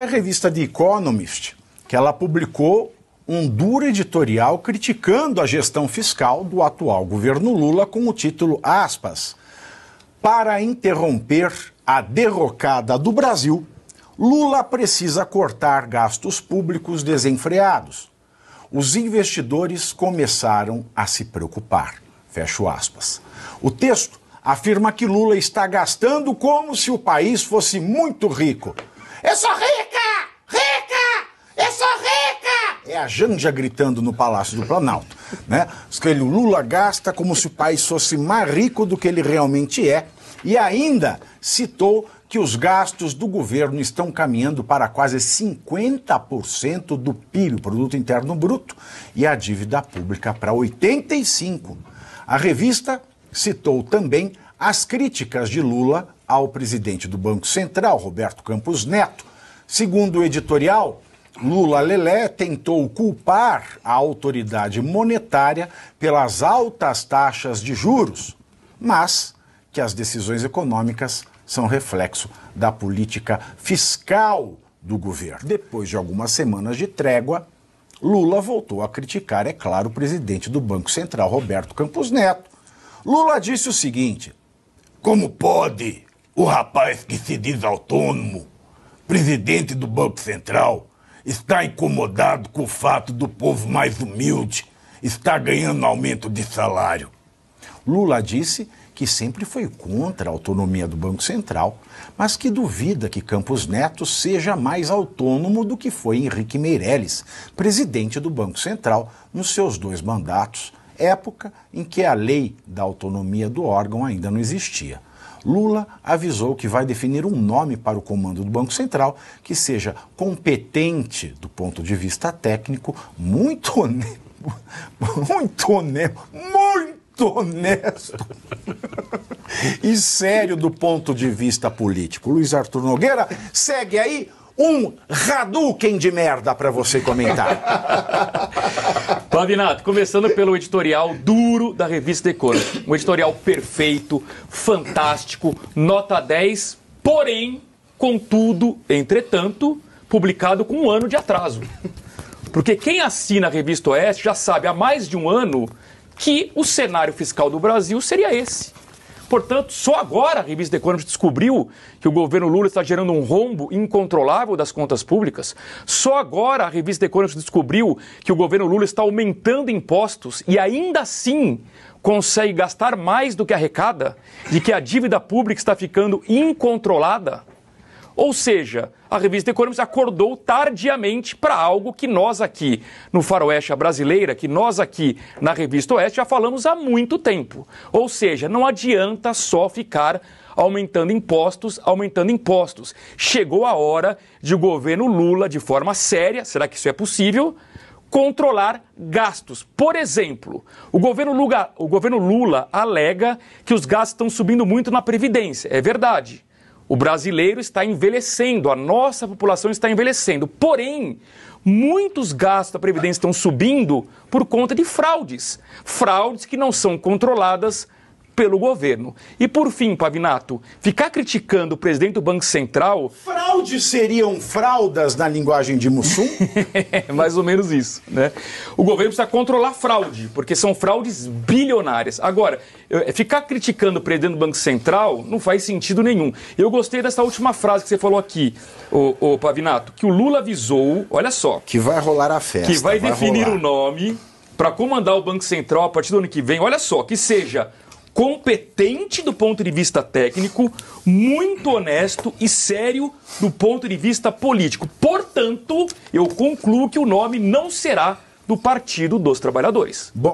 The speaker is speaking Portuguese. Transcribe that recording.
A revista The Economist, que ela publicou um duro editorial criticando a gestão fiscal do atual governo Lula com o título, aspas, para interromper a derrocada do Brasil, Lula precisa cortar gastos públicos desenfreados. Os investidores começaram a se preocupar. Fecho aspas. O texto afirma que Lula está gastando como se o país fosse muito rico. Eu sou rica! Rica! Eu sou rica! É a Janja gritando no Palácio do Planalto, né? O Lula gasta como se o país fosse mais rico do que ele realmente é. E ainda citou que os gastos do governo estão caminhando para quase 50% do PIB, Produto Interno Bruto, e a dívida pública para 85%. A revista citou também as críticas de Lula ao presidente do Banco Central, Roberto Campos Neto. Segundo o editorial, Lula Lelé tentou culpar a autoridade monetária pelas altas taxas de juros, mas que as decisões econômicas são reflexo da política fiscal do governo. Depois de algumas semanas de trégua, Lula voltou a criticar, é claro, o presidente do Banco Central, Roberto Campos Neto. Lula disse o seguinte: como pode o rapaz que se diz autônomo, presidente do Banco Central, estar incomodado com o fato do povo mais humilde estar ganhando aumento de salário? Lula disse que sempre foi contra a autonomia do Banco Central, mas que duvida que Campos Neto seja mais autônomo do que foi Henrique Meirelles, presidente do Banco Central, nos seus 2 mandatos, época em que a lei da autonomia do órgão ainda não existia. Lula avisou que vai definir um nome para o comando do Banco Central que seja competente do ponto de vista técnico, muito honesto e sério do ponto de vista político. Luiz Arthur Nogueira, segue aí um Hadouken de merda para você comentar. Pavinato, começando pelo editorial duro da revista The Economist. Um editorial perfeito, fantástico, nota 10, porém, contudo, entretanto, publicado com 1 ano de atraso. Porque quem assina a revista Oeste já sabe há mais de 1 ano que o cenário fiscal do Brasil seria esse. Portanto, só agora a revista The Economist descobriu que o governo Lula está gerando um rombo incontrolável das contas públicas. Só agora a revista The Economist descobriu que o governo Lula está aumentando impostos e ainda assim consegue gastar mais do que arrecada, de que a dívida pública está ficando incontrolada. Ou seja, a revista The Economist acordou tardiamente para algo que nós aqui no Faroeste Brasileira, que nós aqui na revista Oeste já falamos há muito tempo. Ou seja, não adianta só ficar aumentando impostos. Chegou a hora de o governo Lula, de forma séria, será que isso é possível, controlar gastos. Por exemplo, o governo Lula alega que os gastos estão subindo muito na Previdência. É verdade. O brasileiro está envelhecendo, a nossa população está envelhecendo. Porém, muitos gastos da Previdência estão subindo por conta de fraudes. Fraudes que não são controladas pelo governo. E por fim, Pavinato, ficar criticando o presidente do Banco Central... Fraudes seriam fraldas na linguagem de Mussum? É mais ou menos isso, né? O governo precisa controlar fraude, porque são fraudes bilionárias. Agora, ficar criticando o presidente do Banco Central não faz sentido nenhum. Eu gostei dessa última frase que você falou aqui, ô Pavinato, que o Lula avisou, olha só... Que vai rolar a festa. Que vai definir o nome para comandar o Banco Central a partir do ano que vem, olha só, que seja... competente do ponto de vista técnico, muito honesto e sério do ponto de vista político. Portanto, eu concluo que o nome não será do Partido dos Trabalhadores. Bom.